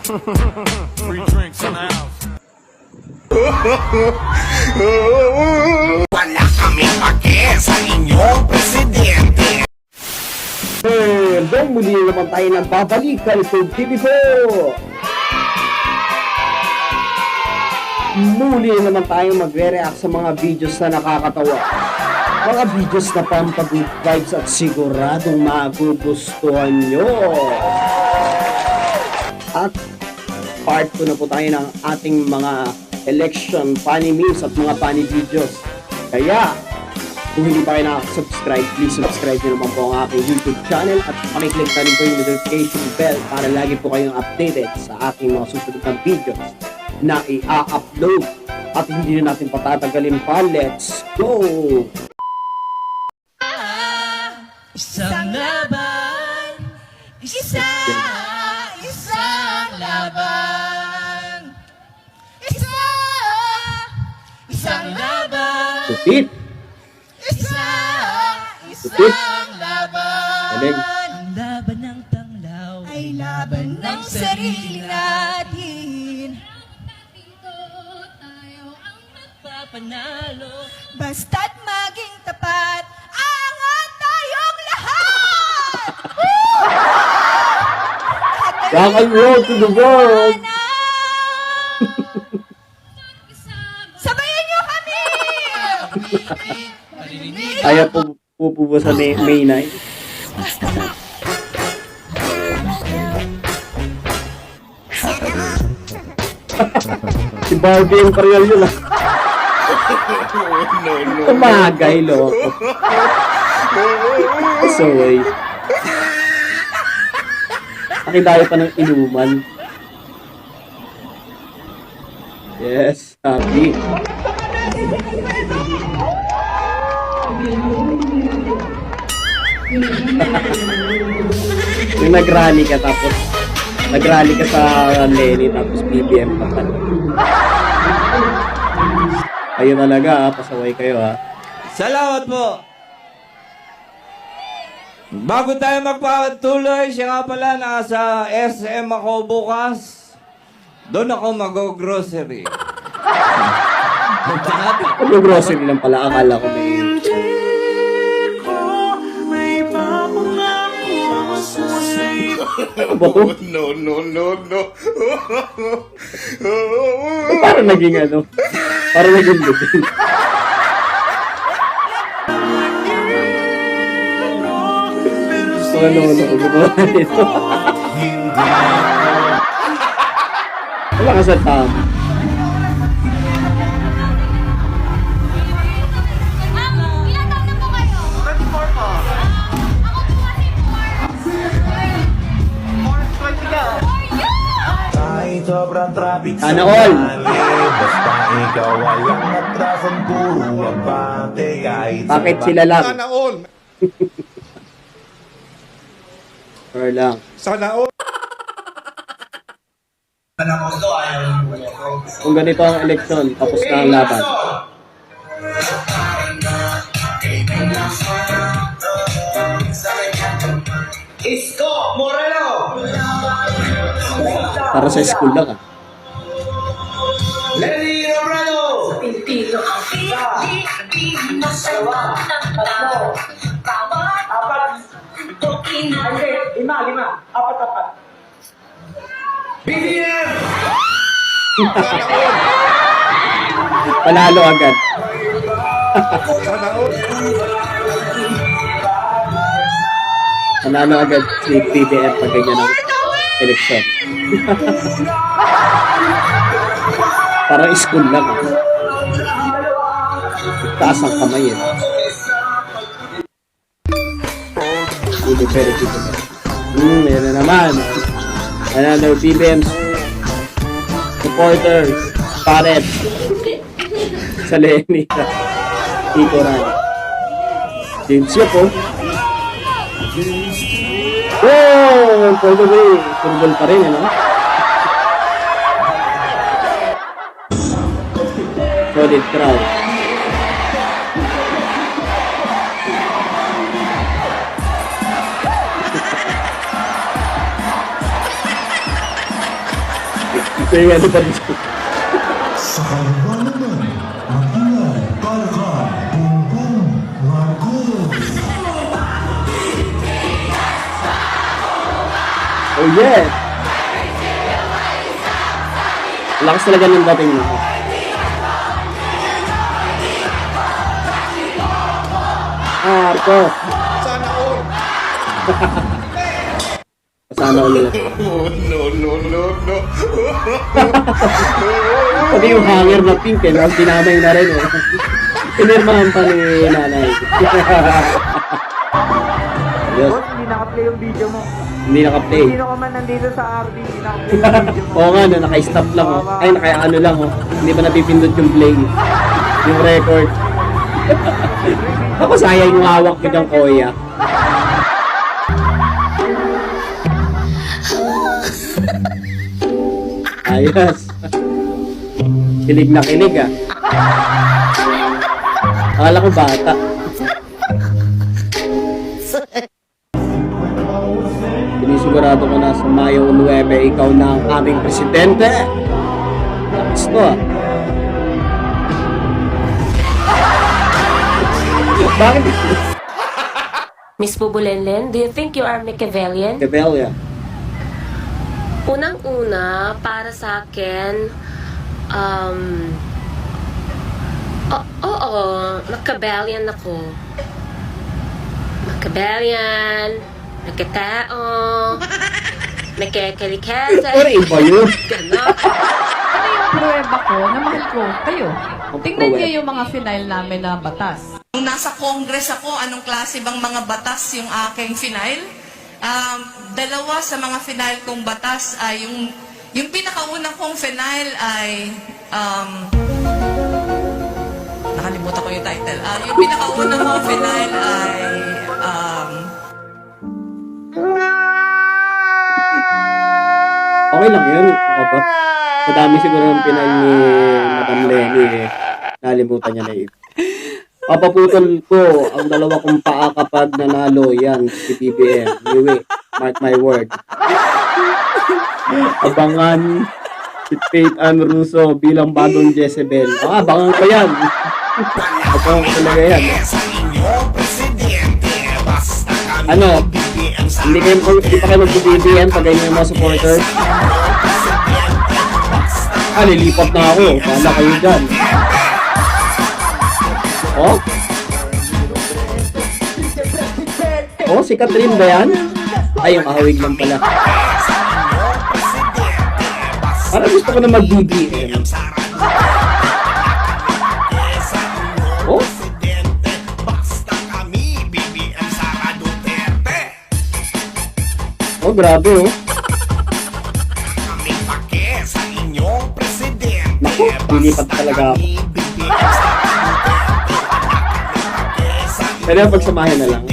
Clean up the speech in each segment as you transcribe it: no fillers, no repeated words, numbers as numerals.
Free drinks in the house. Wala kami pake sa inyong presidente. Dong muli naman tayo nagbabalik sa Litog TV po. Muli naman tayo magre-react sa mga videos na nakakatawa. Mga videos na pampagood vibes at siguradong magugustuhan nyo. At part 2 na po tayo ng ating mga election funny memes at mga funny videos. Kaya, kung hindi pa kayo nakaka-subscribe, please subscribe nyo naman po ang aking YouTube channel at pakiclick na rin po yung notification bell para lagi po kayong updated sa aking mga susunod na videos na i-upload. At hindi na natin patatagalin pa, let's go! Isang laban, isang laban, isang laban, Tupit! isang laban. Galing. Ang laban ng tanglaw ay laban ng sarili natin. Dito tayo ang magpapanalo. Basta't maging tapat, angat tayong lahat! Rock and roll to the world! Sabayan niyo kami! Ayaw po sa May 9. Si Barbie yung karyal yun ah. Tumagay, loko. Sorry. Pakilayo pa ng inuman. Yes, happy. Yung nag-rally ka tapos nag-rally ka sa Lenny tapos BBM pa pala. Kayo talaga ha, pasaway kayo ha. Salamat po. Bago tayo magpatuloy, siya nga pala nasa SM ako bukas. Doon ako mag-grocery. Mag-grocery lang pala, akala ko may... Ano ba to? No. Parang naging ano? Parang naging buding. Gusto ka naman ako gumawa nito. Wala ka sa tama. Ilan taon na po kayo? 24 po. Ako po kasi 4. Kahit sobrang traffic sa Sana all. mali, basta ikaw walang atrasan, puro abante. Kahit sa Bakit sila lang? Sana all. Or lang. Sana all. Kung ganito ang eleksyon, tapos na ang laban. Isko Moreno! Para sa school lang ah. Lenny Robredo! BBM! Panalo agad. Sana all. Panalo agad si PBM pag ganyan ang eleksyon. Parang school lang ah. Taas ang kamay eh. Hindi pero dito na. Yan na naman. Another PBM supporters. Paret. Sa Lenny. Ikoran. James Yop oh. Oh! Pwede ba eh. Football pa rin ano? Solid crowd. May ano pa dito. Sa kaliwanagan, mag-ingay, karga, bumbong, Marcos. Oh yeah! Lakas talaga ng dating mo. Arko! Sana all. Sana all nila. No. Pati yung hanger na pink eh, no? Dinamay na rin eh. Pinirmahan pa ni nanay. Yes. Boss, hindi naka-play yung video mo. Hindi naka-play. Sino ka man nandito sa RD, hindi naka-play yung video mo. Oo nga, no, naka-stop lang oh. Ay, naka-ano lang oh. Hindi pa napipindot yung play. Yung record. Ako sayang yung hawak ko diyang koya. Ayos. Kilig na kilig ah. Akala ko bata. Sinisigurado ko na sa Mayo 9, ikaw na ang aming presidente. Tapos to ah. Bakit? Miss Bubulenlen, do you think you are Machiavellian? Rebellion. Unang-una, para sa akin, oo, Machiavellian ako. Machiavellian, nagkatao, nagkakalikasa. Pero iba yun. Ganon. Ano yung pruweba ko na mahal ko kayo? Tingnan pruweba. niyo yung mga final namin na batas. Nung nasa Congress ako, anong klase bang mga batas yung aking final? Dalawa sa mga final kong batas ay yung pinakauna kong final ay nakalimutan ko yung title. Yung pinakauna kong final ay Okay lang yun. Ako ba? Madami siguro ng pinal ni Madam Lenny eh. Nalimutan niya na yun. Papaputol ko ang dalawa kong paa kapag nanalo yan si BBM. Anyway, mark my word. Abangan si Faith Ann Russo bilang bagong Jezebel. Abangan ko yan. Abangan ko talaga yan. Yes, ang inyong presidente. Basta kami Ano? BBM sa Hindi pa kayo mag-BBM pag ganyan yung mga supporters. Lilipat na ako. Paala kayo dyan. Oh? Oh, si Catherine ba yan? Ay, yung ahawig lang pala. Parang gusto ko na mag-BBM. Oh? Basta kami BBM Sara Duterte. Oh, grabe oh. Kami pake sa inyong presidente. Naku, lilipat talaga ako. BBM Sara Duterte. Pwede na pagsamahin na lang.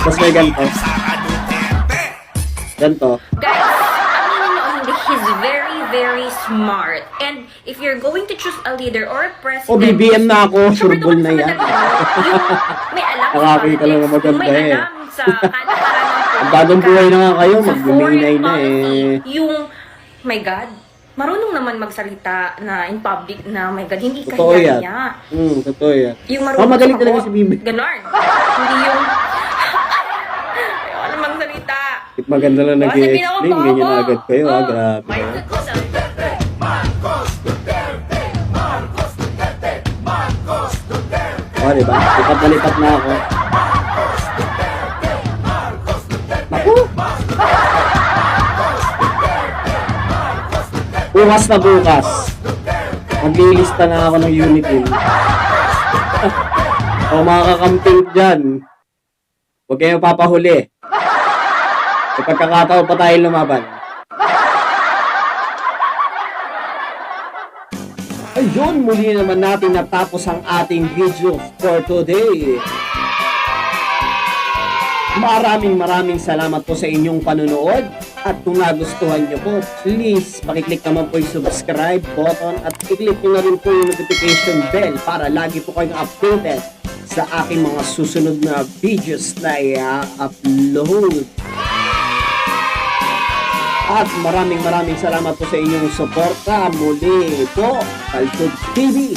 Tapos may ganito. Ganito. Guys, aminin nyo hindi, he's very, very smart. And if you're going to choose a leader or a president... Oh, BBM na ako. syempre Surbol na naman yan. yung may alam sa Nakakita lang na politics, maganda may eh. alam sa kalakaran ng Ang bagong buhay na nga kayo, sa magbiminay foreign na eh. policy, yung, my God, marunong naman magsalita na in public na, my God, hindi Totoo yan. kaya. Totoo yan. Yung marunong Magaling sumagot. talaga si BBM. Ganon. Hindi yung... Ayaw na magsalita. Maganda lang Kasi nag-i-explain. Ganyan na agad kayo, grabe. Mindset ko sa... Oh, diba? Lipat na lipat na ako. Naku! Bukas na bukas. Maglilista na ako ng Unitin. O mga kakamping dyan, huwag kayong papahuli. May pagkakataon pa tayo lumaban. Ayun, muli naman natin natapos ang ating video for today. Maraming salamat po sa inyong panonood. At kung nagustuhan nyo po, please pakiclick naman po yung subscribe button at i-click nyo na rin po yung notification bell para lagi po kayong updated sa aking mga susunod na videos na i-upload. At maraming salamat po sa inyong suporta. Muli po, Kaltub TV.